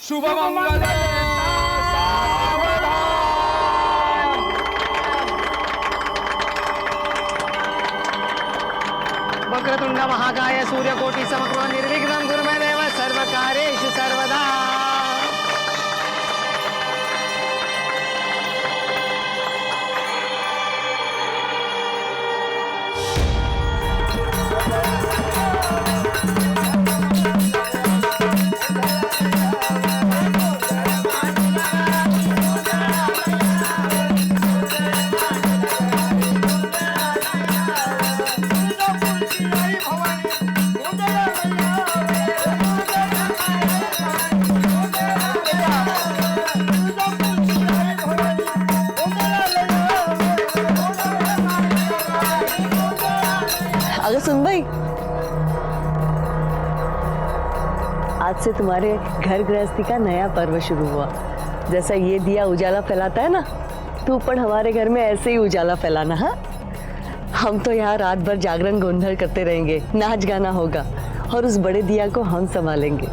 शुभ मंगल वक्रतुंड महाकाय सूर्यकोटि समप्रभ निर्विघ्नं कुरु मे देव सर्वकार्येषु सर्वदा। अगर सुन भाई, आज से तुम्हारे घर गृहस्थी का नया पर्व शुरू हुआ। जैसा ये दिया उजाला फैलाता है ना, तू पण हमारे घर में ऐसे ही उजाला फैलाना। हाँ, हम तो यहाँ रात भर जागरण गोंधल करते रहेंगे, नाच गाना होगा और उस बड़े दिया को हम संभालेंगे।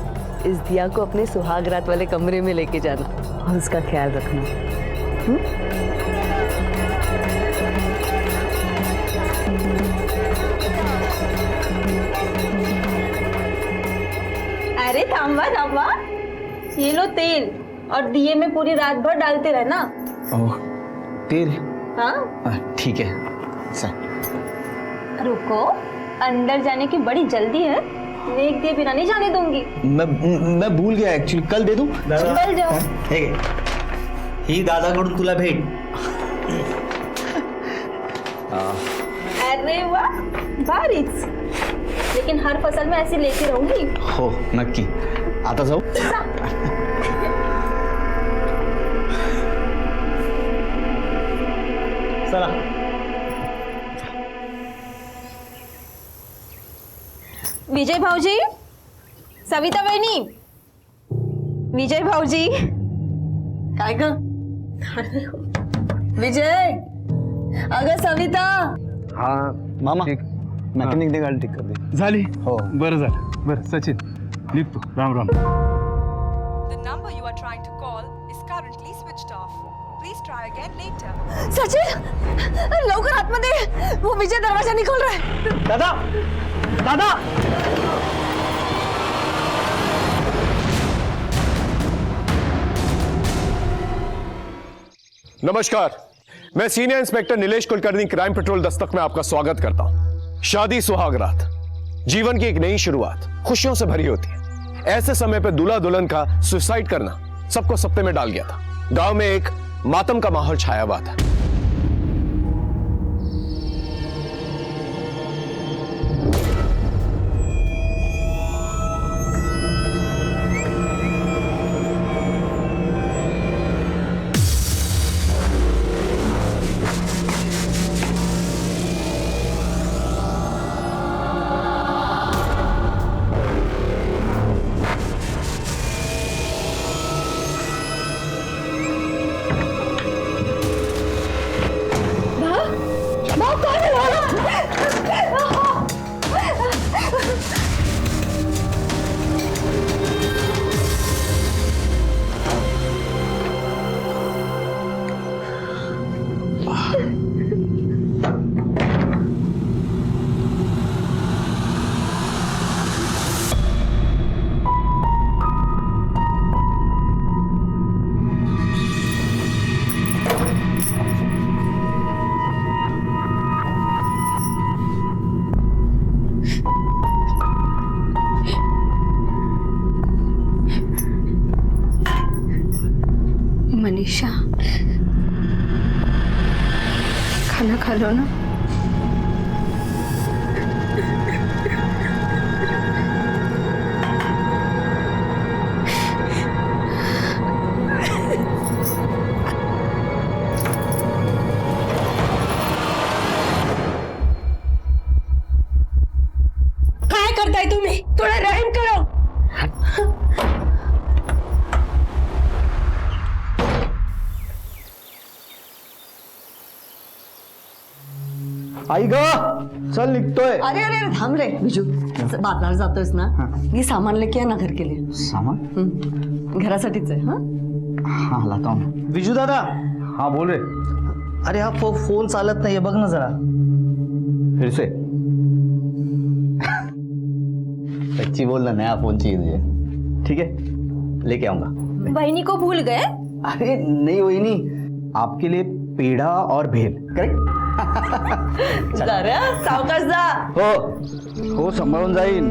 इस दिया को अपने सुहाग रात वाले कमरे में लेके जाना और उसका ख्याल रखना। अरे थांबा थांबा, ये लो तेल और दिए में पूरी रात भर डालते रहना। ओह, तेल? हाँ ठीक है सर। रुको, अंदर जाने की बड़ी जल्दी है, नेक दिए बिना नहीं जाने दूंगी। मैं भूल गया एक्चुअली, कल दे दूं? चल जाओ। ठीक है, ही दादाकडून तुला भेट। अरे वाह, भारीच। लेकिन हर फसल में ऐसी लेती रहूंगी। हो नक्की। आता जाऊ? चला। विजय भाऊजी, सविता वहिनी, विजय भाऊजी। काय ग विजय, अगं सविता। हाँ मामा, ठीक. मॅकॅनिक ने गाडी ठीक कर दे. झाली हो. बरं झालं. बरं सचिन, निघतो. Ram Ram. The number you are trying to call is currently switched off. Please try again later. Sachin, लवकर आतमध्ये, वो विजय दरवाजा नहीं खोल रहा है। दादा, दादा. नमस्कार, मैं senior inspector Nilesh Kulkarni, crime petrol Dastak में आपका स्वागत करता हूं। शादी सुहागरात जीवन की एक नई शुरुआत, खुशियों से भरी होती है। ऐसे समय पे दूल्हा दुल्हन का सुसाइड करना सबको सपने में डाल गया था। गांव में एक मातम का माहौल छाया हुआ था। मनीषा, खाना खा लो ना। काय करताय तुम्ही? थोडा रहम करो. ऐक चल निघतोय. अरे अरे अरे थांब रे बिजू, बाजारात जातोयस ना, ये सामान लेके आ ना घर के लिए. सामान घरासाठीच आहे. हाँ लाता हूँ. विजू दादा. हाँ बोल रहे. अरे हा फोन चालत नाहीये, बघ ना जरा. फिर से सच्ची बोल ना, नया फोन चाहिए तुझे. ठीक है लेके आऊंगा. बहनी को भूल गए? अरे नहीं वही नहीं, आपके लिए पेड़ा और भेल. करेक्ट. जरा सावकाश जा. हो सांभाळून जाईन.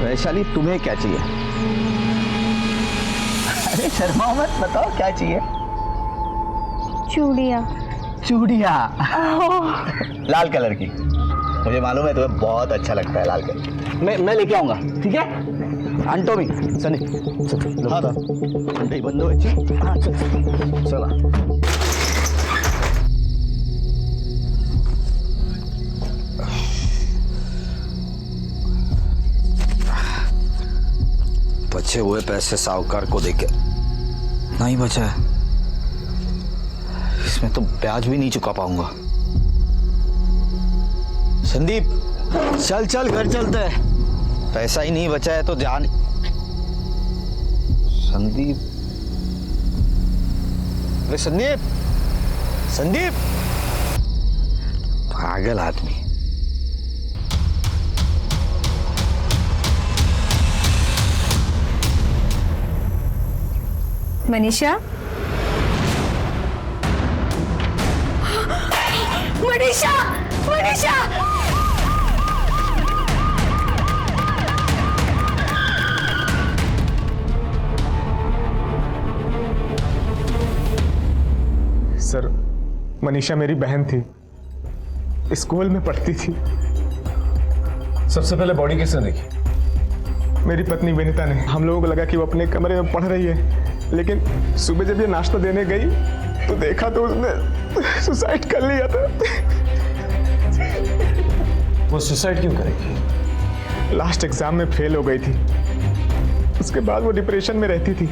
वैशाली तुम्हें क्या चाहिए? अरे शर्माओ मत, बताओ क्या चाहिए? चूड़िया. चूड़िया. लाल कलर की. मुझे मालूम है तुम्हें बहुत अच्छा लगता है लाल कलर. मैं लेके आऊंगा. ठीक है आणतो मी. सनी हाँ मंडई बंद व्हायची. हाँ चला. बचे हुए पैसे साहूकार को देके नहीं बचा है. इसमें तो ब्याज भी नहीं चुका पाऊंगा. संदीप चल चल घर चलते हैं. पैसा ही नहीं बचा है तो जान. संदीप. अरे संदीप. संदीप पागल आदमी. मनीषा. मनीषा. मनीषा. सर मनीषा मेरी बहन थी, स्कूल में पढ़ती थी. सबसे पहले बॉडी किसने देखी? मेरी पत्नी विनीता ने. हम लोगों को लगा कि वो अपने कमरे में पढ़ रही है, लेकिन सुबह जब ये नाश्ता देने गई तो देखा तो उसने सुसाइड कर लिया था. वो सुसाइड क्यों करेगी? लास्ट एग्जाम में फेल हो गई थी. उसके बाद वो डिप्रेशन में रहती थी,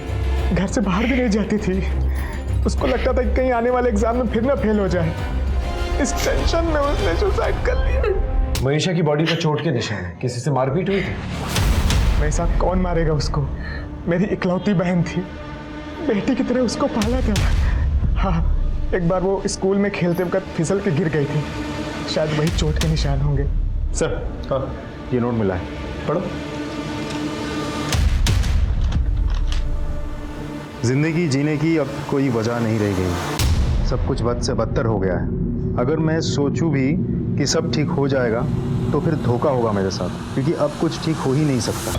घर से बाहर भी नहीं जाती थी. उसको लगता था कि कहीं आने वाले एग्जाम में फिर ना फेल हो जाए. इस टेंशन में उसने सुसाइड कर लिया. मनीषा की बॉडी पर चोट के निशान है. किसी से मारपीट हुई थी? मेरे साथ कौन मारेगा उसको? मेरी इकलौती बहन थी, बेटी की तरह उसको पाला था. हाँ एक बार वो स्कूल में खेलते वक्त फिसल के गिर गई थी, शायद वही चोट के निशान होंगे. सर हाँ ये नोट मिला है, पढ़ो. जिंदगी जीने की अब कोई वजह नहीं रह गई. सब कुछ बद से बदतर हो गया है. अगर मैं सोचूं भी कि सब ठीक हो जाएगा तो फिर धोखा होगा मेरे साथ, क्योंकि अब कुछ ठीक हो ही नहीं सकता.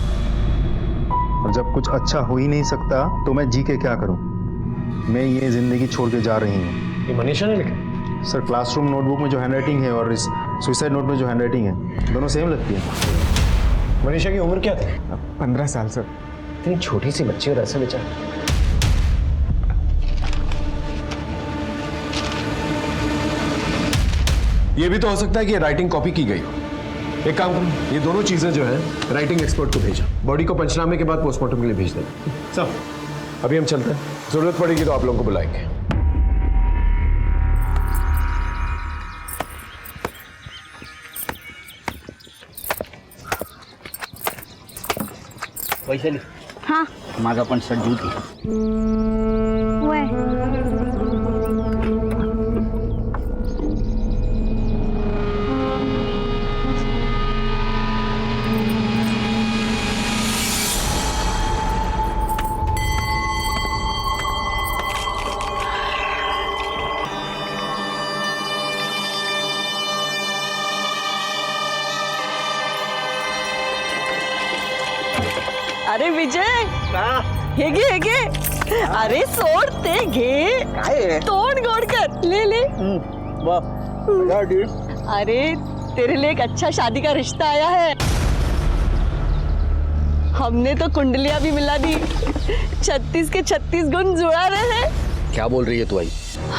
और जब कुछ अच्छा हो ही नहीं सकता तो मैं जी के क्या करूं? मैं ये जिंदगी छोड़ के जा रही हूँ. ये मनीषा ने लिखा? सर क्लासरूम नोटबुक में जो हैंडराइटिंग है और इस सुसाइड नोट में जो हैंडराइटिंग है दोनों सेम लगती है. मनीषा की उम्र क्या थी? 15 साल सर. इतनी छोटी सी बच्ची और ऐसे बेचारा. ये भी तो हो सकता है कि राइटिंग कॉपी की गई हो. एक काम करो, ये दोनों चीजें जो है राइटिंग एक्सपर्ट को भेजो. बॉडी को पंचनामे के बाद पोस्टमार्टम के लिए भेज देना. सब अभी हम चलते हैं. जरूरत पड़ेगी तो आप लोगों को बुलाएंगे. वैशाली. हाँ. माझा पण शर्ट धुत घे. अरे विजय हे घे. अरे सोड ते घे. तोड़ गोड़ कर ले ले. अरे तेरे लिए एक अच्छा शादी का रिश्ता आया है. हमने तो कुंडलियां भी मिला दी. 36 के 36 गुण जुड़ा रहे हैं. क्या बोल रही है तू? आई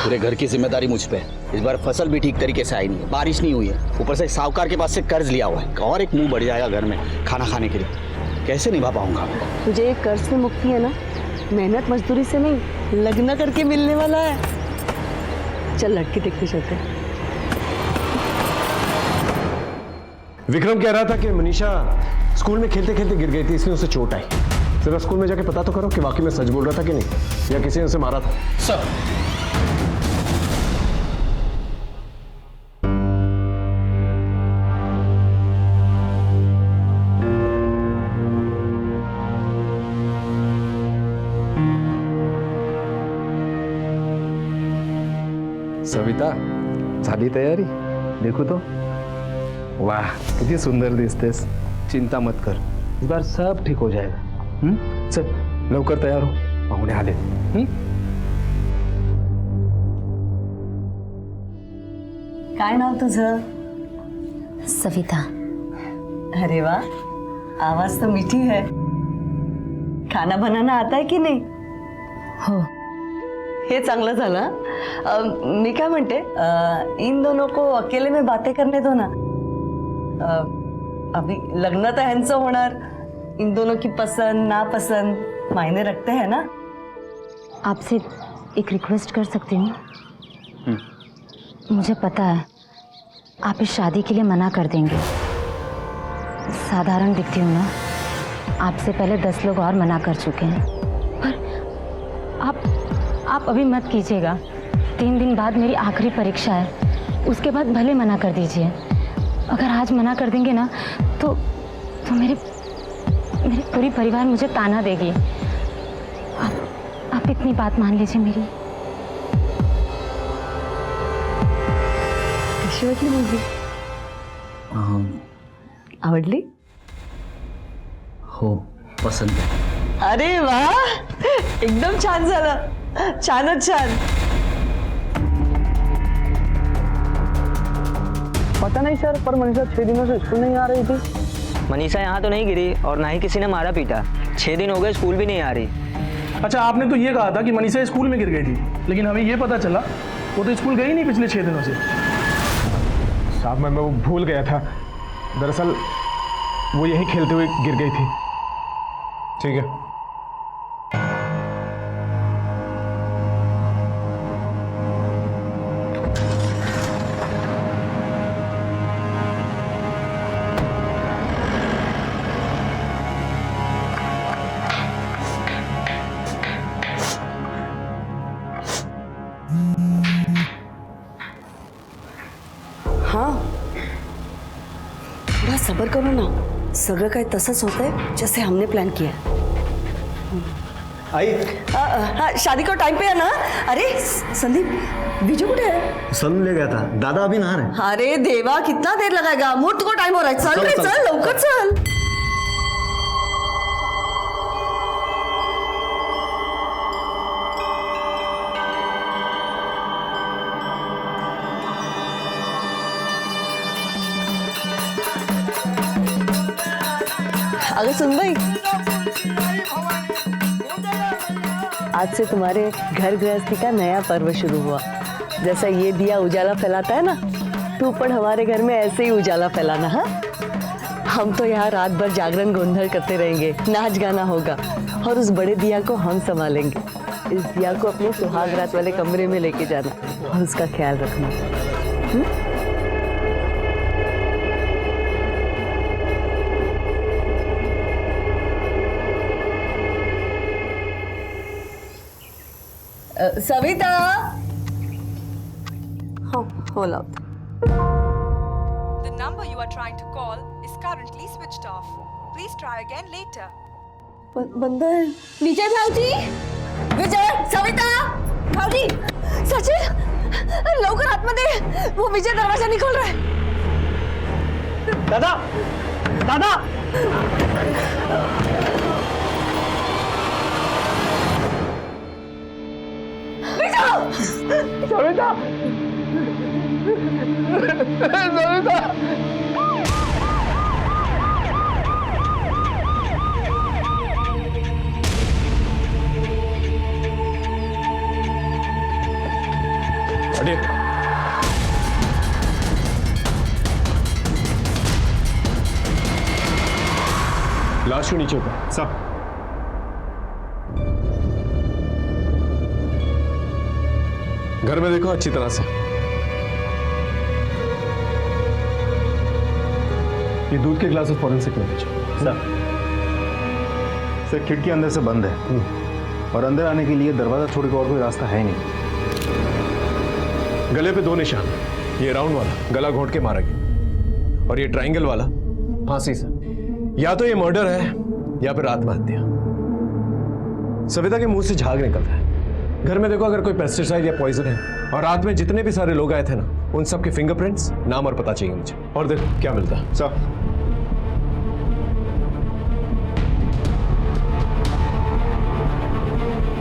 पूरे घर की जिम्मेदारी मुझ पे है. इस बार फसल भी ठीक तरीके से आई नहीं है, बारिश नहीं हुई है, ऊपर से साहूकार के पास से कर्ज लिया हुआ है और एक मुंह बढ़ जाएगा घर में खाना खाने के लिए. कैसे निभा पाऊंगा? तुझे ये कर्ज से मुक्ति है ना, मेहनत मजदूरी से नहीं, लगना करके मिलने वाला है। चल लड़की देखते चलते हैं। विक्रम कह रहा था कि मनीषा स्कूल में खेलते खेलते गिर गई थी, इसलिए उसे चोट आई। जरा स्कूल में जाके पता तो करो कि वाकई में सच बोल रहा था कि नहीं, या किसी ने उसे मारा था। सर, सविता, झाली तयारी? देखू तो. वाह, किती सुंदर दिसतेस. चिंता मत कर, इस बार सब ठीक हो जाएगा. चल लवकर तयार हो, पाहुणे आले. काय नाव तुझं? सविता. अरे वाह, आवाज तो मीठी है. खाना बनाना आता है की नाही? हो. हे चांगलं झालं. मी काय म्हणते, इन दोनों को अकेले में बातें करने दो ना. अभी लग्न तो ह्यांचं होणार. इन दोनों की पसंद नापसंद मायने रखते हैं ना. आपसे एक रिक्वेस्ट कर सकती हूँ? मुझे पता है आप इस शादी के लिए मना कर देंगे. साधारण दिखती हूँ ना, आपसे पहले 10 लोग और मना कर चुके हैं. पर आप अभी मत कीजिएगा. 3 दिन बाद मेरी आखिरी परीक्षा है, उसके बाद भले मना कर दीजिए. अगर आज मना कर देंगे ना तो मेरे पूरी परिवार मुझे ताना देगी. आप इतनी बात मान लीजिए मेरी. कशी वाटली मुलगी? आवडली? हो, पसंत आहे. अरे वाह, एकदम छान झालं. छानच छान. पता नहीं सर, पर मनीषा 6 दिनों से स्कूल नहीं आ रही थी. मनीषा यहाँ तो नहीं गिरी और ना ही किसी ने मारा पीटा. 6 दिन हो गए, स्कूल भी नहीं आ रही. अच्छा, आपने तो ये कहा था कि मनीषा स्कूल में गिर गई थी, लेकिन हमें ये पता चला वो तो स्कूल गई नहीं पिछले 6 दिनों से. साहब मैं वो भूल गया था. दरअसल वो यहीं खेलते हुए गिर गई थी. ठीक है. हाँ, थोड़ा सब्र करो ना. सगळं काही तसंच होतंय जैसे हमने प्लान किया. आई, हाँ, शादी को टाइम पे है ना. अरे संदीप, विजू कुठे है? सन ले गया था. दादा अभी नहा रहे. अरे देवा, कितना देर लगाएगा. मुहूर्त को टाइम हो रहा है. चल रे, चल लवकर चल. अगर सुन भाई, आज से तुम्हारे घर गृहस्थी का नया पर्व शुरू हुआ. जैसा ये दिया उजाला फैलाता है ना, तू पण हमारे घर में ऐसे ही उजाला फैलाना. हाँ, हम तो यहाँ रात भर जागरण गोंधल करते रहेंगे, नाच गाना होगा, और उस बड़े दिया को हम संभालेंगे. इस दिया को अपने सुहाग रात वाले कमरे में लेके जाना और उसका ख्याल रखना. सविता. हो लाव. The number you are trying to call is currently switched off. Please try again later. बंद है. विजय भाऊजी, विजय, सविता, भाऊजी, सचिन, लवकर आतमध्ये. वो विजय दरवाजा नहीं खोल रहा है. दादा, दादा. सविता, सविता. हटिए. लाश क्यों नीचे उतर? साहब घर में देखो अच्छी तरह से। ये दूध के ग्लासेस फॉरेंसिक में भेजो। सर खिड़की अंदर से बंद है और अंदर आने के लिए दरवाजा छोड़ के और कोई रास्ता है नहीं। गले पे 2 निशान, ये राउंड वाला गला घोंट के मारा गया और ये ट्रायंगल वाला फांसी से। या तो ये मर्डर है या फिर आत्महत्या। सविता के मुंह से झाग निकल रहा है। घर में देखो अगर कोई पेस्टिसाइड या पॉइजन है, और रात में जितने भी सारे लोग आए थे ना, उन सब के फिंगरप्रिंट्स, नाम और पता चाहिए मुझे। और देखो क्या मिलता है। सर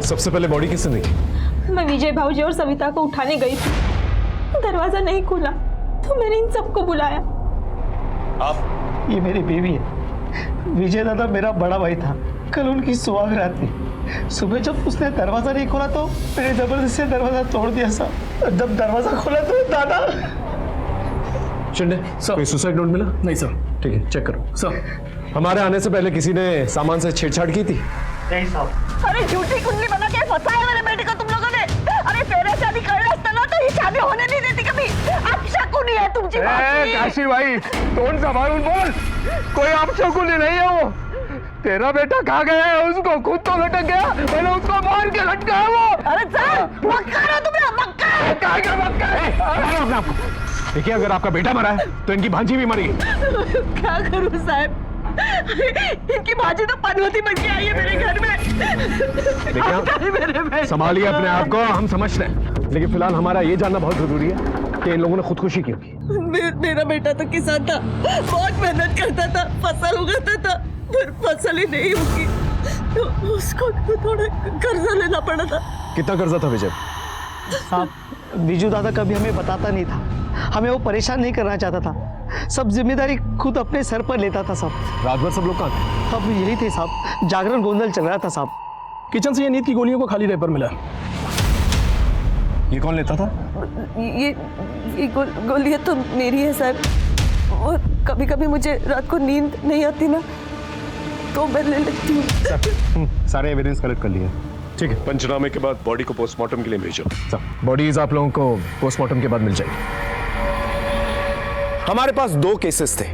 सबसे पहले बॉडी किसने देखी? मैं विजय भाऊजी और सविता को उठाने गई थी, दरवाजा नहीं खुला तो मैंने इन सबको बुलाया। आप? ये मेरी बीवी है। विजय दादा मेरा बड़ा भाई था। कल उनकी सुहागरात थी। सुबह जब उसने दरवाजा नहीं खोला तो मैंने जबरदस्ती से दरवाजा तोड़ दिया साहब। जब दरवाजा खोला तो दादा। शिंदे, कोई सुसाइड नोट मिला? नहीं सर। ठीक है, चेक करो। सर हमारे आने से पहले किसी ने सामान से छेड़छाड़ की थी? नहीं साहब। अरे झूठी कुंडली बना के फंसाया मेरे बेटे को तुम लोगों ने। अरे तेरे शादी कर रहा ना तो ये शादी होने नहीं देती कभी। आप शकुनी है तुम जी। काशी भाई कौन संभाल बोल, कोई आप शकुनी नहीं है। वो तेरा बेटा कहाँ गया है? उसको खुद तो लटक गया, मैंने उसको मार के लटकाया वो। अरे सर मक्का रहा तुम्हें मक्का। देखिए अगर आपका बेटा मरा है तो इनकी भांजी भी मरी। क्या करूं साहब, इनकी भाजी तो पनवती बन के आई है मेरे घर में। देखिए संभालिए अपने आप को, हम समझते हैं, लेकिन फिलहाल हमारा ये जानना बहुत जरूरी है कि इन लोगों ने खुदकुशी क्यों की। मेरा बेटा तो किसान था, बहुत मेहनत करता था, फसल उगाता था, पर फसल ही नहीं उगी तो उसको थोड़ा कर्जा लेना पड़ा था। कितना कर्जा था विजय? साहब विजू दादा कभी हमें बताता नहीं था, हमें वो परेशान नहीं करना चाहता था, सब जिम्मेदारी खुद अपने सर पर लेता था साहब। रात भर सब लोग कहाँ थे? अब यही थे साहब, जागरण गोंदल चल रहा था साहब। किचन से ये नींद की गोलियों को खाली रैपर मिला। ये कौन लेता था? ये गोलियां तो मेरी है सर, और कभी कभी मुझे रात को नींद नहीं आती ना तो मैं ले लेती हूँ। सारे एविडेंस कलेक्ट कर लिए। ठीक है, पंचनामे के बाद बॉडी को पोस्टमार्टम के लिए भेजो। बॉडीज आप लोगों को पोस्टमार्टम के बाद मिल जाएगी। हमारे पास 2 केसेस थे,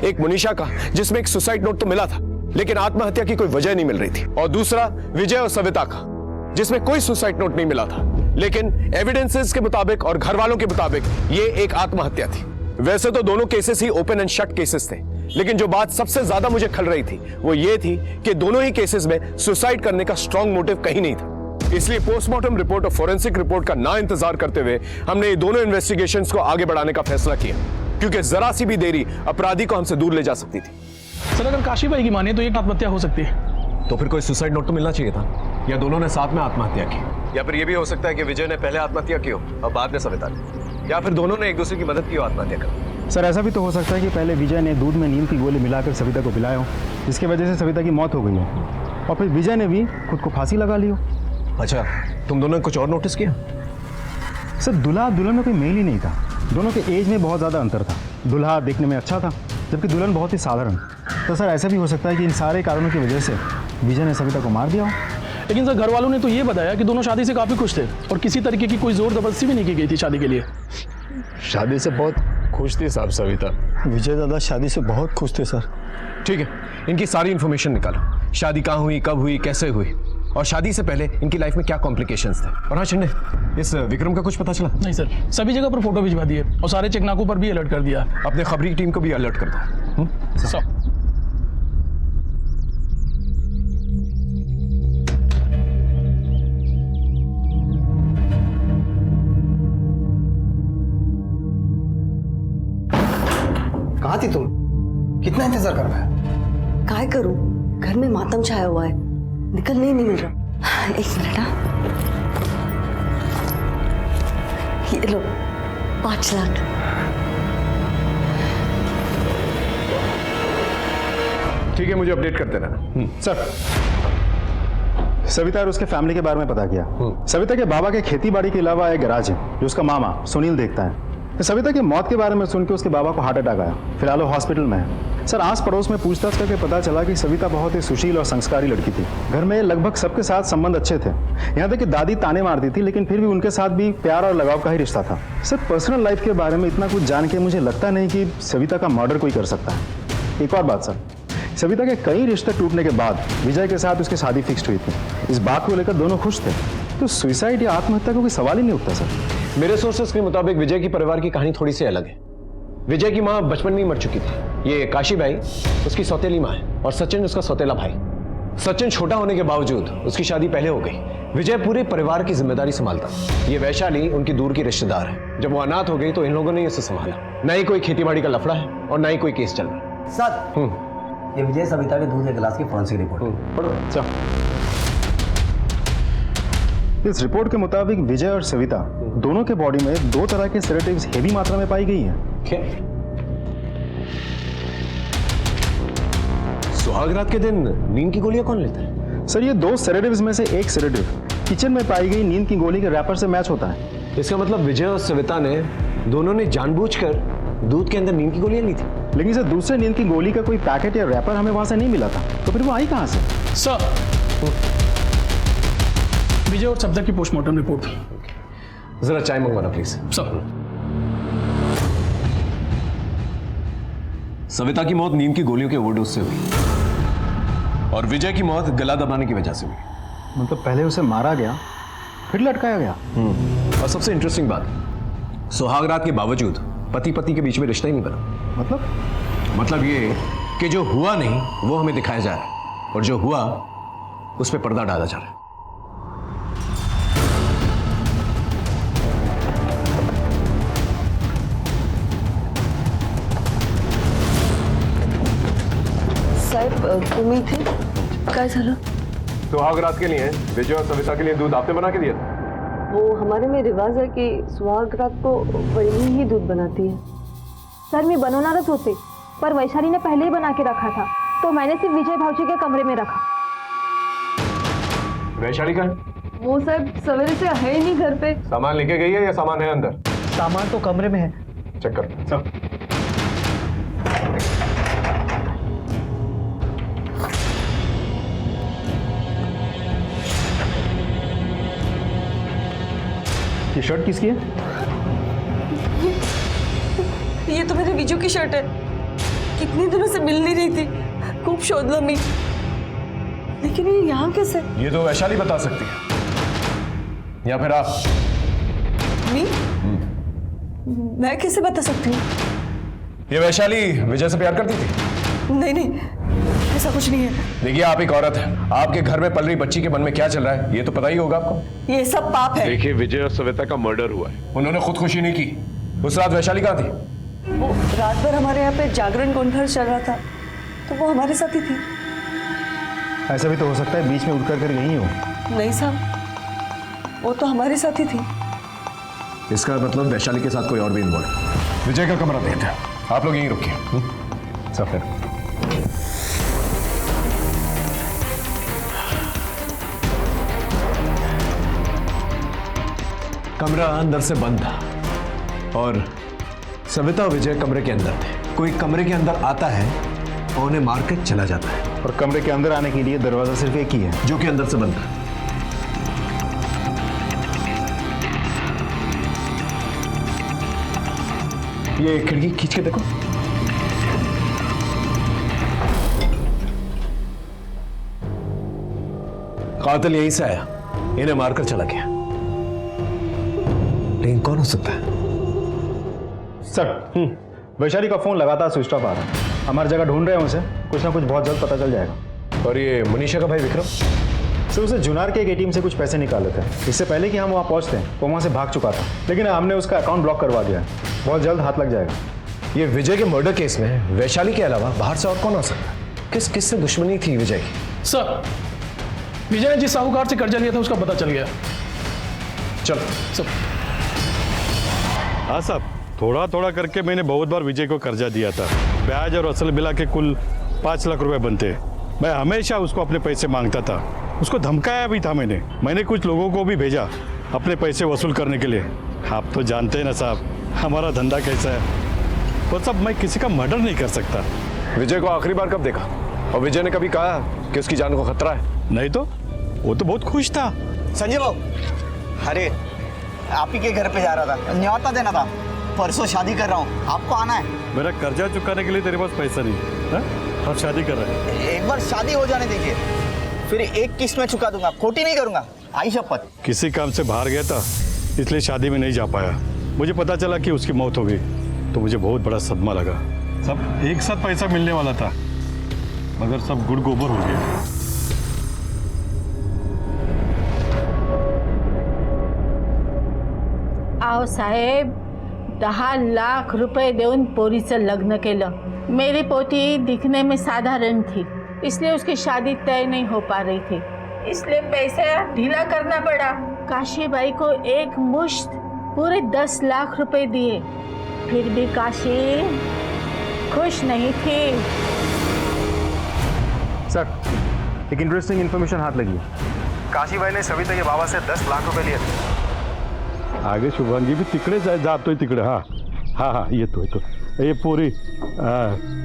एक मुनीषा का जिसमें एक सुसाइड नोट तो मिला था लेकिन आत्महत्या की कोई वजह नहीं मिल रही थी, और दूसरा विजय और सविता का जिसमें कोई सुसाइड नोट नहीं मिला था लेकिन एविडेंसेस के मुताबिक और घर वालों के मुताबिक ये एक आत्महत्या थी। वैसे तो दोनों cases he open and shut cases थे, लेकिन जो बात सबसे ज्यादा मुझे खल रही थी वो ये थी कि दोनों ही केसेस में सुसाइड करने का स्ट्रॉन्ग मोटिव कहीं नहीं था। इसलिए पोस्टमार्टम रिपोर्ट और फोरेंसिक रिपोर्ट का ना इंतजार करते हुए हमने ये दोनों इन्वेस्टिगेशंस को आगे बढ़ाने का फैसला किया, क्योंकि जरा सी भी देरी अपराधी को हमसे दूर ले जा सकती थी। सर अगर काशी भाई की माने तो एक आत्महत्या हो सकती है। तो फिर कोई सुसाइड नोट तो मिलना चाहिए था, या दोनों ने साथ में आत्महत्या की, या फिर ये भी हो सकता है कि विजय ने पहले आत्महत्या की हो और बाद में सविता ने, या फिर दोनों ने एक दूसरे की मदद की हो आत्महत्या कर। सर ऐसा भी तो हो सकता है कि पहले विजय ने दूध में नीम की गोली मिलाकर सविता को पिलाया हो, जिसकी वजह से सविता की मौत हो गई हो, और फिर विजय ने भी खुद को फांसी लगा ली हो। अच्छा, तुम दोनों ने कुछ और नोटिस किया? सर दूल्हा दुल्हन में कोई मेल ही नहीं था, दोनों के एज में बहुत ज़्यादा अंतर था। दूल्हा देखने में अच्छा था जबकि दुल्हन बहुत ही साधारण। तो सर ऐसा भी हो सकता है कि इन सारे कारणों की वजह से विजय ने सविता को मार दिया हो। लेकिन सर घर वालों ने तो ये बताया कि दोनों शादी से काफ़ी खुश थे और किसी तरीके की कोई जोर जबरदस्ती भी नहीं की गई थी शादी के लिए। शादी से बहुत खुश थी साहब सविता। विजय दादा शादी से बहुत खुश थे सर। ठीक है, इनकी सारी इंफॉर्मेशन निकालो, शादी कहाँ हुई, कब हुई, कैसे हुई, और शादी से पहले इनकी लाइफ में क्या कॉम्प्लिकेशंस थे। और हाँ शिंदे, इस विक्रम का कुछ पता चला? नहीं सर, सभी जगह पर फोटो भिजवा दिए और सारे चेकनाकों पर भी अलर्ट कर दिया। अपने खबरी टीम को भी अलर्ट कर दो। सर कहाँ थी तुम? कितना इंतजार कर रहा है? काय करूं, घर में मातम छाया हुआ है, निकलने ही नहीं मिल रहा। एक मिनट, ये लो 5 लाख। ठीक है, मुझे अपडेट करते रहना। सर सविता और उसके फैमिली के बारे में पता किया। सविता के बाबा के खेती बाड़ी के अलावा एक गैराज है जो उसका मामा सुनील देखता है। सविता की मौत के बारे में सुन के उसके बाबा को हार्ट अटैक आया, फिलहाल वो हॉस्पिटल में है। सर, आस पड़ोस में पूछताछ करके पता चला कि सविता बहुत ही सुशील और संस्कारी लड़की थी। घर में लगभग सबके साथ संबंध अच्छे थे, यहाँ तक कि दादी ताने मारती थी, लेकिन फिर भी उनके साथ भी प्यार और लगाव का ही रिश्ता था। सर, पर्सनल लाइफ के बारे में इतना कुछ जान के मुझे लगता नहीं कि सविता का मर्डर कोई कर सकता है। एक और बात सर, सविता के कई रिश्ते टूटने के बाद विजय के साथ उसकी शादी फिक्स्ड हुई थी। इस बात को लेकर दोनों खुश थे, तो सुसाइड या आत्महत्या का कोई सवाल ही नहीं उठता सर। मेरे सोर्सेस के मुताबिक विजय की परिवार की कहानी थोड़ी सी अलग है। विजय की मां बचपन में ही मर चुकी थी। ये काशीबाई उसकी सौतेली मां है और सचिन उसका सौतेला भाई। सचिन छोटा होने के बावजूद उसकी शादी पहले हो गई। विजय पूरे परिवार की जिम्मेदारी संभालता। ये वैशाली उनकी दूर की रिश्तेदार है। जब वो अनाथ हो गई तो इन लोगों ने इसे संभाला। न ही कोई खेतीबाड़ी का लफड़ा है और न ही कोई केस चल रहा है। सर, ये विजय सविता के दूध के गिलास की फॉरेंसिक रिपोर्ट। पढ़ो। इस रिपोर्ट के मुताबिक विजय और सविता दोनों के बॉडी में 2 तरह के सेडेटिव्स हेवी मात्रा में पाई गई हैं। सुहागरात के दिन नींद की गोलियां कौन लेता है? सर, ये 2 सेडेटिव्स में से एक सेडेटिव किचन में पाई गई नींद की गोली के रैपर से मैच होता है। इसका मतलब विजय और सविता ने दोनों ने जानबूझकर दूध के अंदर नींद की गोलियां ली थी। लेकिन सर, दूसरे नींद की गोली का कोई पैकेट या रैपर हमें वहां से नहीं मिला था, तो फिर वो आई कहां से? सर, विजय और सविता की पोस्टमार्टम रिपोर्ट। जरा चाय मंगवाना प्लीज। सर, सविता की मौत नींद की गोलियों के ओवरडोज से हुई और विजय की मौत गला दबाने की वजह से हुई। मतलब पहले उसे मारा गया, फिर लटकाया गया। और सबसे इंटरेस्टिंग बात, सुहागरात के बावजूद पति पत्नी के बीच में रिश्ता ही नहीं बना। मतलब ये कि जो हुआ नहीं वो हमें दिखाया जा रहा है और जो हुआ उस पर पर्दा डाला जा रहा है। साहेब, तुम्ही इथे काय झालं? सुहागरात के लिए विजय और सविता के लिए दूध आपने बना के दिया था? वो हमारे में रिवाज है कि सुहागरात को वही ही दूध बनाती है। सर, मैं बनवणारच होते, पर वैशाली ने पहले ही बना के रखा था, तो मैंने सिर्फ विजय भाऊजी के कमरे में रखा। वैशाली का है? वो साहब सवेरे से है ही नहीं घर पे। सामान लेके गई है या सामान है अंदर? सामान तो कमरे में है। चेक कर। ये शर्ट किसकी है? ये तो मेरे विजू की शर्ट है। कितने दिनों से मिल नहीं रही थी, खूब शोधलो मी, लेकिन ये यहाँ कैसे? ये तो वैशाली बता सकती है या फिर आप? मी? मैं कैसे बता सकती हूँ? ये वैशाली विजय से प्यार करती थी? नहीं नहीं, ऐसा कुछ नहीं है। देखिए, आप एक औरत है, आपके घर में पल रही बच्ची के मन में क्या चल रहा है ये तो पता ही होगा आपको। ये सब पाप है। देखिए, विजय और सविता का मर्डर हुआ है। उन्होंने खुदकुशी नहीं की। उस रात वैशाली कहाँ थी? वो रात भर हमारे यहाँ पे जागरण कॉन्फ्रेंस चल रहा था, तो वो हमारे साथ ही थी। ऐसा भी तो हो सकता है बीच में उठ कर यहीं हो। नहीं साहब, वो तो हमारे साथ ही थी। इसका मतलब वैशाली के साथ कोई और भी इन्वॉल्व है। विजय का कमरा देखते हैं, आप लोग यहीं रुकिए। सब कमरा अंदर से बंद था और सविता और विजय कमरे के अंदर थे। कोई कमरे के अंदर आता है और उन्हें मारकर चला जाता है, और कमरे के अंदर आने के लिए दरवाजा सिर्फ एक ही है, जो कि अंदर से बंद है। ये खिड़की खींच के देखो। कातिल यहीं से आया, इन्हें मारकर चला गया। लेकिन कौन हो सकता है? सर, वैशाली का फोन लगातार स्विच ऑफ आ रहा है। हमारी जगह ढूंढ रहे हैं उसे, कुछ ना कुछ बहुत जल्द पता चल जाएगा। और ये मनीषा का भाई विक्रम? सर, उसे जुनार के एक एटीएम से कुछ पैसे निकाले थे। इससे पहले कि हम वहाँ पहुँचते हैं वो वहाँ से भाग चुका था, लेकिन हमने उसका अकाउंट ब्लॉक करवा दिया है। बहुत जल्द हाथ लग जाएगा। ये विजय के मर्डर केस में वैशाली के अलावा बाहर से और कौन आ सकता है? किस किस से दुश्मनी थी विजय की? सर, विजय ने जिस साहूकार से कर्जा लिया था उसका पता चल गया। चलो सब। हाँ साहब, थोड़ा थोड़ा करके मैंने बहुत बार विजय को कर्जा दिया था। ब्याज और असल मिला के कुल 5 लाख रुपए बनते। मैं हमेशा उसको अपने पैसे मांगता था, उसको धमकाया भी था। मैंने कुछ लोगों को भी भेजा अपने पैसे वसूल करने के लिए। आप तो जानते हैं ना साहब, हमारा धंधा कैसा है, वो सब मैं किसी का मर्डर नहीं कर सकता। विजय को आखिरी बार कब देखा? और विजय ने कभी कहा कि उसकी जान को खतरा है? नहीं तो वो तो बहुत खुश था। संजय बाबू, अरे आप ही के घर पे जा रहा था, न्योता देना था। परसों शादी कर रहा हूँ, आपको आना है। मेरा कर्जा चुकाने के लिए तेरे पास पैसा नहीं है? अब शादी कर रहे हैं। एक बार शादी हो जाने दीजिए, फिर एक किस्त में चुका दूंगा, खोटी नहीं करूंगा, आई शपथ। किसी काम से बाहर गया था, इसलिए शादी में नहीं जा पाया। मुझे पता चला कि उसकी मौत हो गई, तो मुझे बहुत बड़ा सदमा लगा। सब एक साथ पैसा मिलने वाला था, मगर सब गुड़ गोबर हो गया। आओ साहेब, 10 लाख रुपए देऊन पोरीचं लग्न केलं। मेरी पोती दिखने में साधारण थी, इसलिए उसकी शादी तय नहीं हो पा रही थी, इसलिए पैसा ढीला करना पड़ा। काशीबाई को एक मुश्त पूरे 10 लाख रुपए दिए, फिर भी काशी खुश नहीं थी। सर, एक इंटरेस्टिंग इन्फॉर्मेशन हाथ लगी है। काशी भाई ने सविता के बाबा से 10 लाख रुपए लिए थे। आगे शुभांगी भी तिकडे जातोय तिकडे। हा येतो। ये पोरी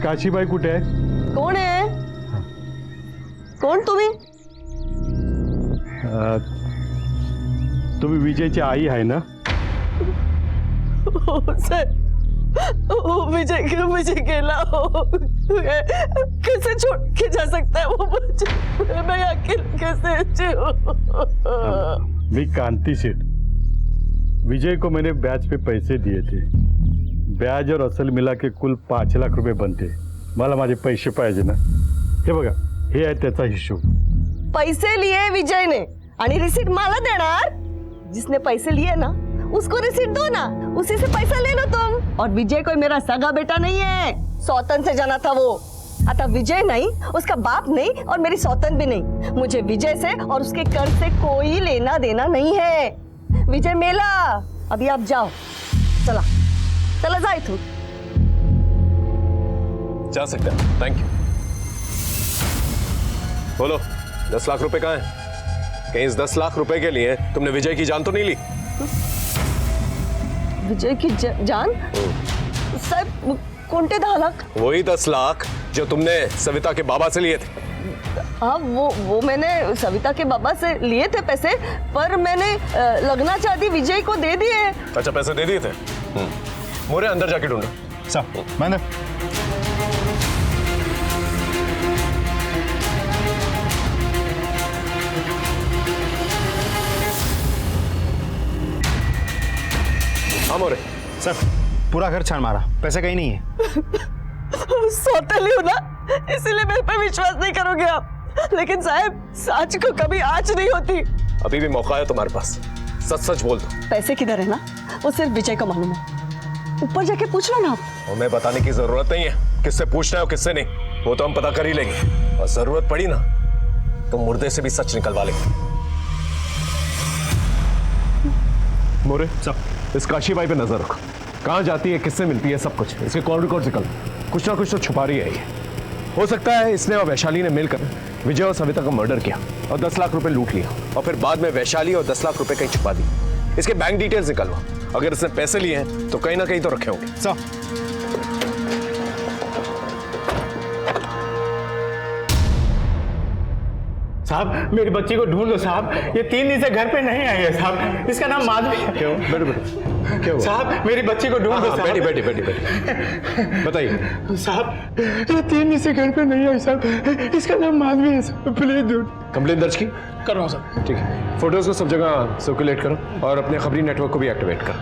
काशीबाई कुठे आहे? कोण आहे? कोण तुम्ही? तुम्ही विजयची आई आहे ना? हो सर, विजय गेला हो, कैसे छोड़ के जा सकता है वो मुझे? मैं अकेले कैसे जीऊं? मी कांती सेठ, विजय को मैंने ब्याज पे पैसे दिए थे। ब्याज और असल मिला के कुल 5 लाख रुपए बनते। मला माझे पैसे पाहिजे ना। हे बघा, हे आहे त्याचा हिशोब। पैसे लिए विजय ने आणि रिसीट मला देणार? जिसने पैसे लिए ना उसको रिसीट दो ना, उसी से पैसा ले लो तुम। और विजय कोई मेरा सगा बेटा नहीं है, सौतन से जाना था वो। आता विजय नहीं, उसका बाप नहीं, और मेरी सौतन भी नहीं। मुझे विजय से और उसके कर्ज से कोई लेना देना नहीं है। विजय मेला, अभी आप जाओ, चला जा इथून। जा सकते हैं, थैंक यू। बोलो, 10 लाख रुपए कहाँ हैं? कहीं इस 10 लाख रुपए के लिए तुमने विजय की जान तो नहीं ली? विजय की जान? साहब, कोणते 10 लाख? वही 10 लाख जो तुमने सविता के बाबा से लिए थे। हाँ, वो मैंने सविता के बाबा से लिए थे पैसे, पर मैंने लग्नाच्या आधी विजय को दे दिए। अच्छा, पैसे दे दिए थे? मोरे अंदर जाके ढूंढो। सर, मैंने हाँ मोरे। सर, पूरा घर छान मारा, पैसे कहीं नहीं है। सौतेली हूँ ना, इसीलिए मेरे पे विश्वास नहीं करोगे आप। लेकिन साहब, सच को कभी आँच नहीं होती। अभी भी मौका है तुम्हारे पास, सच बोल दो। पैसे किधर है ना, वो सिर्फ विजय को मालूम है। ऊपर जाके पूछ लो ना आप। हमें बताने की जरूरत नहीं है किससे पूछना है और किससे नहीं, वो तो हम पता कर ही लेंगे। और जरूरत पड़ी ना तो मुर्दे से भी सच निकलवा लेंगे। मोरे, सब इस काशीबाई पे नजर रखो, कहाँ जाती है, किससे मिलती है, सब कुछ इसके कॉल रिकॉर्ड निकल। कुछ ना कुछ तो छुपा रही है ये। हो सकता है इसने और वैशाली ने मिलकर विजय और सविता का मर्डर किया और 10 लाख रुपए लूट लिया, और फिर बाद में वैशाली और 10 लाख रुपए कहीं छुपा दी। इसके बैंक डिटेल्स निकलवा, अगर इसने पैसे लिए हैं तो कहीं ना कहीं तो रखे होंगे। साहब, मेरी बच्ची को ढूंढ लो साहब, ये 3 दिन से घर पे नहीं आई है साहब। इसका नाम माधवी है। क्यों? बैठो। क्या हुआ? साहब, मेरी बच्ची को ढूंढ लो साहब। बैठी। बताइए साहब, ये 3 दिन से घर पे नहीं आई साहब, इसका नाम माधवी है साहब, प्लीज ढूंढ। कंप्लेन दर्ज की? करो साहब। ठीक है, फोटोज को सब जगह सर्कुलेट करो और अपने खबरी नेटवर्क को भी एक्टिवेट करो।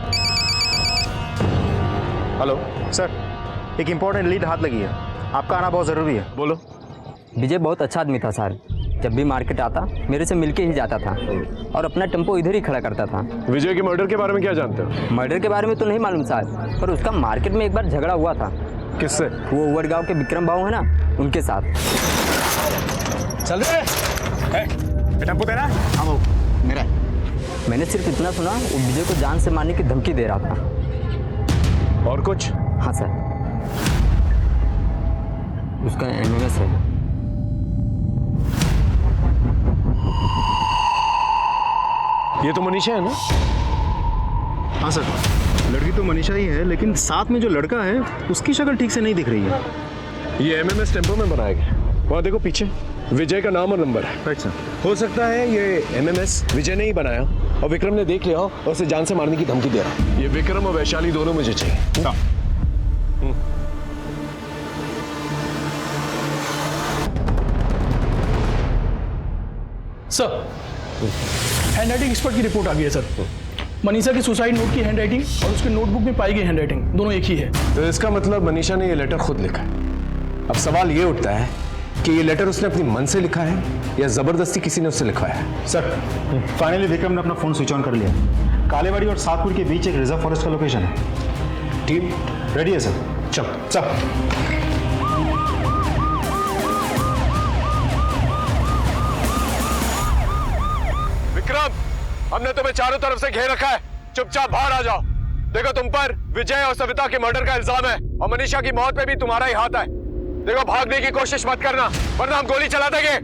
हेलो सर, एक इंपॉर्टेंट लीड हाथ लगी है, आपका आना बहुत जरूरी है। बोलो। विजय बहुत अच्छा आदमी था सर, जब भी मार्केट आता मेरे से मिलके ही जाता था और अपना टेम्पो इधर ही खड़ा करता था। विजय के मर्डर के बारे में क्या जानते हो? मर्डर के बारे में तो नहीं मालूम साहब, पर उसका मार्केट में एक बार झगड़ा हुआ था। किससे? वो वडगांव के विक्रम बाबू है ना, उनके साथ। चल रहे टेम्पो तेरा? हाँ वो मेरा है। मैंने सिर्फ इतना सुना, वो विजय को जान से मारने की धमकी दे रहा था। और कुछ? हाँ सर, उसका MMS है। ये तो मनीषा है ना? हाँ सर। लड़की तो मनीषा ही है, लेकिन साथ में जो लड़का है उसकी शक्ल ठीक से नहीं दिख रही है। ये एमएमएस टेम्पो में बनाया गया। वहाँ देखो पीछे विजय का नाम और नंबर है। Right sir. हो सकता है ये एमएमएस विजय ने ही बनाया और विक्रम ने देख लिया और उसे जान से मारने की धमकी दे रहा। ये विक्रम और वैशाली दोनों मुझे चाहिए। सर, हैंडराइटिंग एक्सपर्ट की रिपोर्ट आ गई है सर। मनीषा की सुसाइड नोट की हैंडराइटिंग और उसके नोटबुक में पाई गई हैंडराइटिंग दोनों एक ही है। तो इसका मतलब मनीषा ने ये लेटर खुद लिखा है। अब सवाल ये उठता है कि ये लेटर उसने अपनी मन से लिखा है या जबरदस्ती किसी ने उससे लिखवाया है। सर, फाइनली विक्रम ने अपना फोन स्विच ऑन कर लिया। कालेवाड़ी और सातपुर के बीच एक रिजर्व फॉरेस्ट का लोकेशन है। टीम रेडी है सर। चल। विक्रम, हमने तुम्हें चारों तरफ से घेर रखा है, चुपचाप बाहर आ जाओ। देखो तुम पर विजय और सविता के मर्डर का इल्जाम है और मनीषा की मौत पे भी तुम्हारा ही हाथ है। देखो भागने की कोशिश मत करना वरना हम गोली चला देंगे।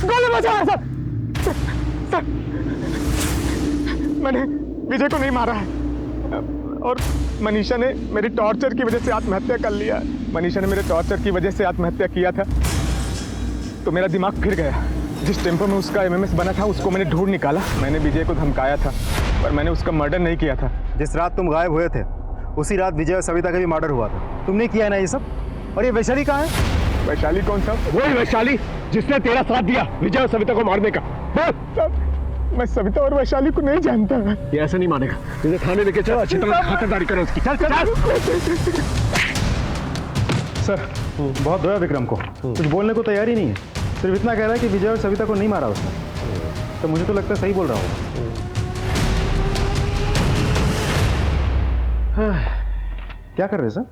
गोली बचाओ सर। मैंने विजय को नहीं मारा है और मनीषा ने मेरी टॉर्चर की वजह से आत्महत्या कर लिया। मनीषा ने मेरे टॉर्चर की वजह से आत्महत्या किया था तो मेरा दिमाग फिर गया। जिस टेम्पो में उसका एमएमएस बना था उसको मैंने ढूंढ निकाला। मैंने विजय को धमकाया था पर मैंने उसका मर्डर नहीं किया था। जिस रात तुम गायब हुए थे उसी रात विजय और सविता का भी मर्डर हुआ था। तुमने किया है ना ये सब। और ये वैशाली कहाँ है? वैशाली कौन सा? वही वैशाली जिसने तेरा साथ दिया विजय और सविता को मारने का। मैं सविता और वैशाली को नहीं जानता। ये ऐसा नहीं मानेगा। तुझे थाने लेके चलो, अच्छी तरह खातिरदारी करो उसकी। चल। सर, बहुत रोया विक्रम को, कुछ बोलने को तैयार ही नहीं है। सिर्फ इतना कह रहा है कि विजय और सविता को नहीं मारा उसने। तो मुझे तो लगता है सही बोल रहा होगा। क्या कर रहे सर?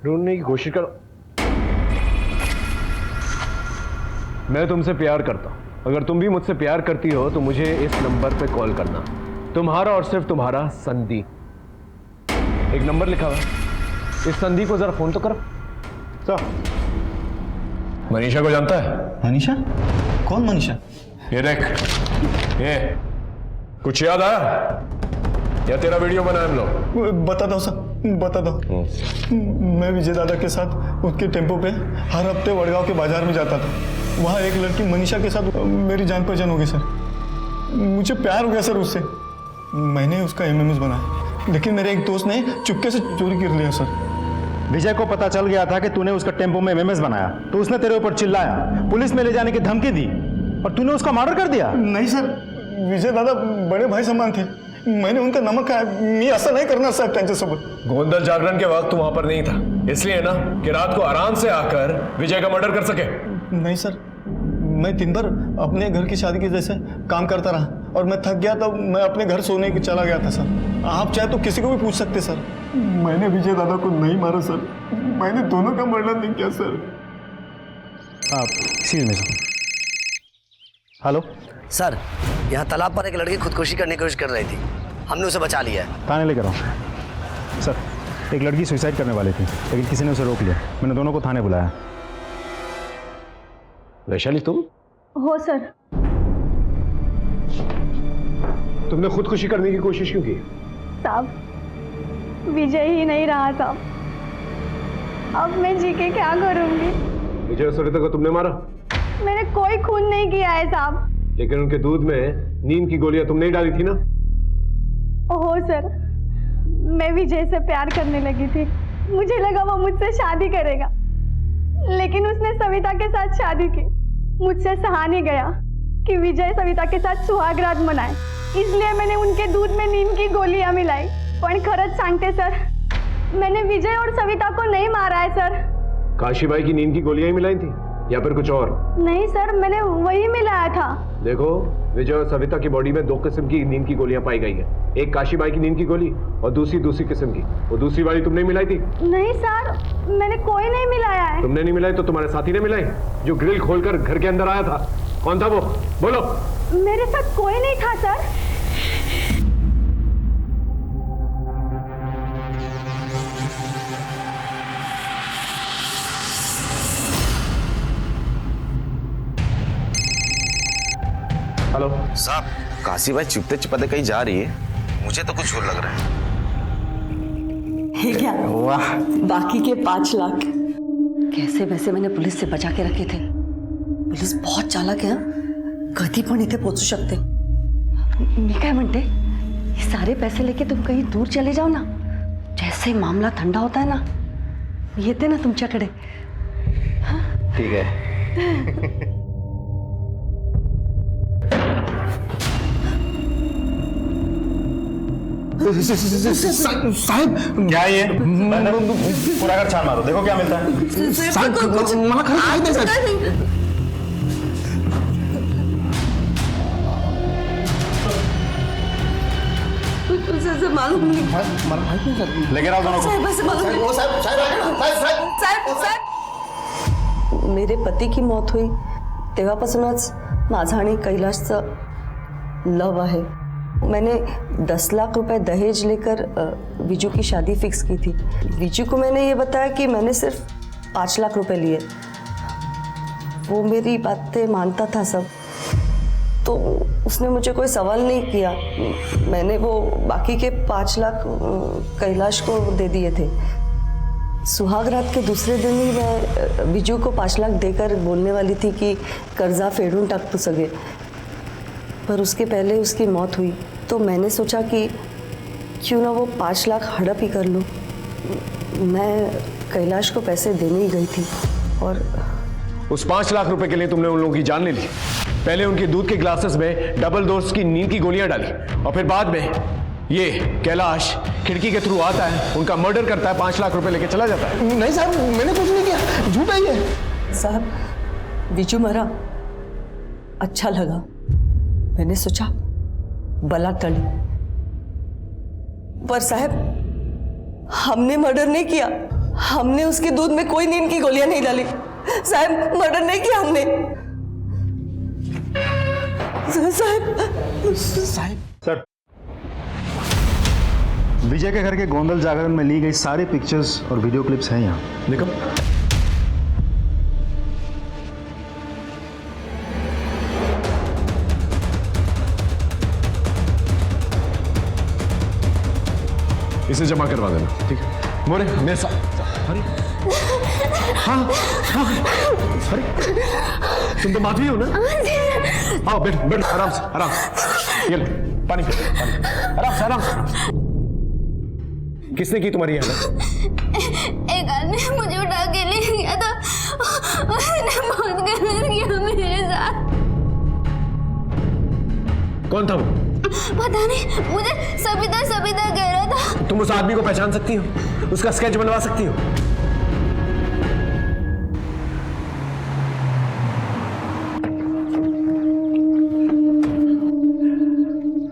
ढूंढने की कोशिश करो। मैं तुमसे प्यार करता हूं। अगर तुम भी मुझसे प्यार करती हो तो मुझे इस नंबर पे कॉल करना। तुम्हारा और सिर्फ तुम्हारा संदीप। एक नंबर लिखा हुआ है, इस संदीप को जरा फोन तो करो। सर, मनीषा को जानता है? मनीषा? कौन मनीषा? ये देख, ये कुछ याद आया या तेरा वीडियो बनाया हम लोग? बता दो सर, बता दो। मैं विजय दादा के साथ उसके टेम्पो पे हर हफ्ते वडगांव के बाजार में जाता था। वहाँ एक लड़की मनीषा के साथ मेरी जान पहचान हो गई सर। मुझे प्यार हो गया सर उससे। मैंने उसका एमएमएस बनाया लेकिन मेरे एक दोस्त ने चुपके से चोरी कर लिया सर। विजय को पता चल गया था कि तूने उसका टेम्पो में एमएमएस बनाया तो उसने तेरे ऊपर चिल्लाया, पुलिस में ले जाने की धमकी दी और तूने उसका मर्डर कर दिया। नहीं सर, विजय दादा बड़े भाई समान थे। मैंने उनका नमक खाया। मैं ऐसा नहीं करना सर त्यांच्यासोबत। गोंदल जागरण के वक्त तू वहां पर नहीं था, इसलिए ना कि रात को आराम से आकर विजय का मर्डर कर सके। नहीं सर, मैं दिन भर अपने घर की शादी के जैसे काम करता रहा और मैं थक गया तो मैं अपने घर सोने के चला गया था सर। आप चाहे तो किसी को भी पूछ सकते सर। मैंने विजय दादा को नहीं मारा सर। मैंने दोनों का मर्डर नहीं किया sir. Excuse me sir. Hello sir, यहाँ तालाब पर एक लड़की खुदकुशी करने की कोशिश कर रही थी। हमने उसे बचा लिया है। थाने लेकर आओ। सर, एक लड़की सुसाइड करने वाली थी लेकिन किसी ने उसे रोक लिया। मैंने दोनों को थाने बुलाया। वैशाली तुम? हो सर। तुमने खुदकुशी करने की कोशिश क्यों की? साहब, विजय ही नहीं रहा साहब। अब मैं जी के क्या करूंगी? विजय और सविता को तुमने मारा? मैंने कोई खून नहीं किया है साहब। लेकिन उनके दूध में नीम की गोलियां तुमने ही डाली थी ना? ओहो सर, मैं विजय से प्यार करने लगी थी। मुझे लगा वो मुझसे शादी करेगा लेकिन उसने सविता के साथ शादी की। मुझसे सहा नहीं गया कि विजय सविता के साथ सुहाग रात मनाए, इसलिए मैंने उनके दूध में नीम की गोलियां मिलाई। पण खरंच सांगते सर, मैंने विजय और सविता को नहीं मारा है सर। काशीबाई की नीम की गोलियां ही मिलाई थी या फिर कुछ और? नहीं सर, मैंने वही मिलाया था। देखो, विजय और सविता की बॉडी में दो किस्म की नीम की गोलियां पाई गई है। एक काशीबाई की नीम की गोली और दूसरी किस्म की। वो दूसरी वाली तुमने मिलाई थी? नहीं सर, मैंने कोई नहीं मिलाया है। तुमने नहीं मिलाई तो तुम्हारे साथी ने मिलाई, जो ग्रिल खोलकर घर के अंदर आया था। कौन था वो? बोलो। मेरे साथ कोई नहीं था सर। हेलो साहब, काशी भाई चुपते चुपते कहीं जा रही है, मुझे तो कुछ और लग रहा है। ये क्या वाह, बाकी के 5 लाख कैसे वैसे मैंने पुलिस से बचा के रखे थे। पुलिस बहुत चालाक है, कधी पण इथे पोहोचू शकते। मी काय म्हणते, ये सारे पैसे लेके तुम कहीं दूर चले जाओ ना, जैसे मामला ठंडा होता है ना, येते ना तुमच्याकडे। ठीक है। साहब क्या ये पूरा घर छान मारो, देखो क्या मिलता है। साहब मला खरं माहित नाही साहेब। मालूम नहीं। मला माहित नाही सर, लेके आओ दोनों को। मेरे पती की मौत हुई तेव्हापासूनच माझा आणि कैलाशचं लव आहे। मैंने 10 लाख रुपए दहेज लेकर विजू की शादी फिक्स की थी। विजू को मैंने ये बताया कि मैंने सिर्फ 5 लाख रुपए लिए। वो मेरी बातें मानता था सब, तो उसने मुझे कोई सवाल नहीं किया। मैंने वो बाकी के 5 लाख कैलाश को दे दिए थे। सुहाग रात के दूसरे दिन ही मैं विजू को 5 लाख देकर बोलने वाली थी कि कर्जा फेडून टाक तू सगे, पर उसके पहले उसकी मौत हुई। तो मैंने सोचा कि क्यों ना वो 5 लाख हड़प ही कर लूँ। मैं कैलाश को पैसे देने ही गई थी और उस 5 लाख रुपए के लिए तुमने उन लोगों की जान ले ली। पहले उनके दूध के ग्लासेस में डबल डोज की नींद की गोलियां डाली, और फिर बाद में ये कैलाश खिड़की के थ्रू आता है, उनका मर्डर करता है, 5 लाख रुपए लेके चला जाता है। नहीं साहब, मैंने कुछ नहीं किया, झूठ है ये। साहब, विजू मरा, अच्छा लगा। मैंने सोचा बला टली, पर साहब हमने मर्डर नहीं किया। हमने उसके दूध में कोई नींद की गोलियां नहीं डाली। साहब मर्डर नहीं किया हमने। साहब सर, विजय के घर के गोंदल जागरण में ली गई सारी पिक्चर्स और वीडियो क्लिप्स हैं यहाँ। देखो, इसे जमा करवा देना, ठीक है? मोरे मेरे साथ। अरे हाँ हाँ, अरे तुम तो माधवी हो ना? आओ बैठ बैठ, आराम से आराम से। ये लो, पानी पी, पानी, आराम से आराम से। किसने की तुम्हारी हालत? एक आदमी मुझे उठा के ले गया था, उसने बहुत गलत किया मेरे साथ। कौन था वो? पता नहीं, मुझे सबिता सबिता कह रहा था। तुम उस आदमी को पहचान सकती हो? उसका स्केच बनवा सकती हो?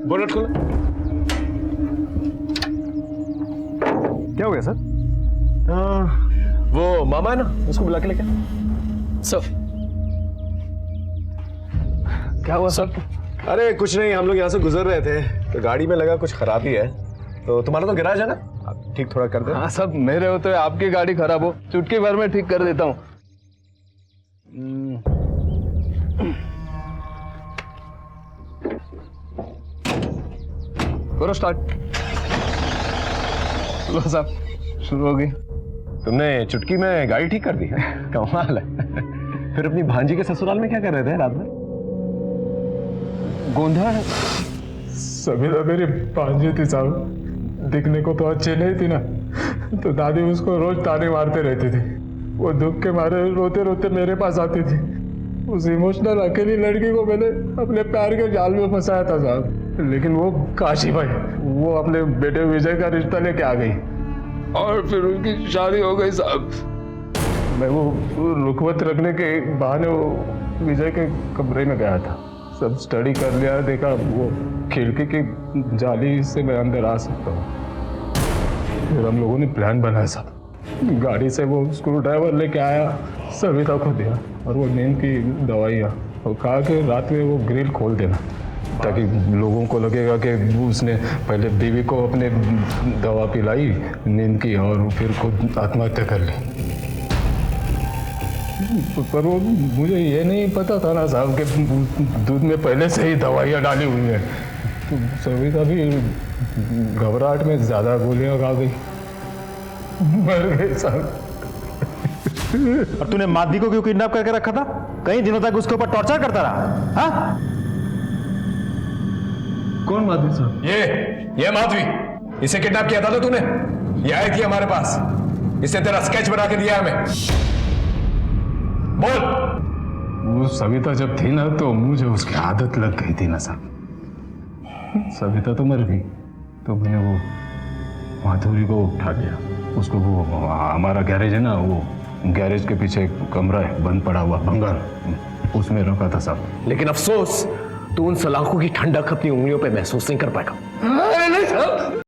बोनट खोलो। क्या हो गया सर? वो मामा है ना, उसको बुला के लेके। सर क्या हुआ सर? अरे कुछ नहीं, हम लोग यहाँ से गुजर रहे थे तो गाड़ी में लगा कुछ खराबी है, तो तुम्हारा तो गैराज है ना, आप ठीक थोड़ा कर दो। हाँ सब मेरे होते हुए आपकी गाड़ी खराब हो, चुटकी भर में ठीक कर देता हूँ। करो स्टार्ट। लो साहब, शुरू हो गई। तुमने चुटकी में गाड़ी ठीक कर दी है? कमाल है। फिर अपनी भांजी के ससुराल में क्या कर रहे थे रात में? गोंधल सबिता मेरी भांजी थी साहब, दिखने को तो अच्छी नहीं थी ना, तो दादी उसको रोज ताने मारते रहती थी। वो दुख के मारे रोते रोते मेरे पास आती थी। उस इमोशनल अकेली लड़की को मैंने अपने प्यार के जाल में फंसाया था साहब, लेकिन वो काशी भाई, वो अपने बेटे विजय का रिश्ता लेके आ गई और फिर उनकी शादी हो गई साहब। मैं वो रुकवत रखने के बहाने वो विजय के कमरे में गया था, सब स्टडी कर लिया, देखा वो खिड़की की जाली से मैं अंदर आ सकता हूँ। फिर हम लोगों ने प्लान बनाया साहब, गाड़ी से वो स्क्रू ड्राइवर लेके आया, सविता को दिया और वो नींद की दवाइयाँ, और कहा कि रात में वो ग्रिल खोल देना ताकि लोगों को लगेगा कि उसने पहले बीवी को अपने दवा पिलाई नींद की और फिर खुद आत्महत्या कर ली। पर वो मुझे ये नहीं पता था ना साहब कि दूध में पहले से ही दवाइयाँ डाली हुई है। तो सविता भी घबराहट में ज़्यादा गोलियाँ खा गई, मर गई साहब। और तूने माधवी को क्यों किडनैप करके रखा था? कई दिनों तक उसके ऊपर टॉर्चर करता रहा। हाँ? कौन माधवी साहब? ये माधवी, इसे किडनैप किया था ना तूने? ये आई थी हमारे पास, इसे तेरा स्केच बना के दिया हमें। बोल। वो सविता जब थी ना तो मुझे उसकी आदत लग गई थी ना साहब। सविता तो मर गई तो मैंने वो माधुरी को उठा लिया। उसको वो हमारा गैरेज है ना, वो गैरेज के पीछे एक कमरा है बंद पड़ा हुआ भंगार, उसमें रखा था साहब। लेकिन अफसोस तू उन सलाखों की ठंडक अपनी उंगलियों पे महसूस नहीं कर पाएगा। नहीं साहब,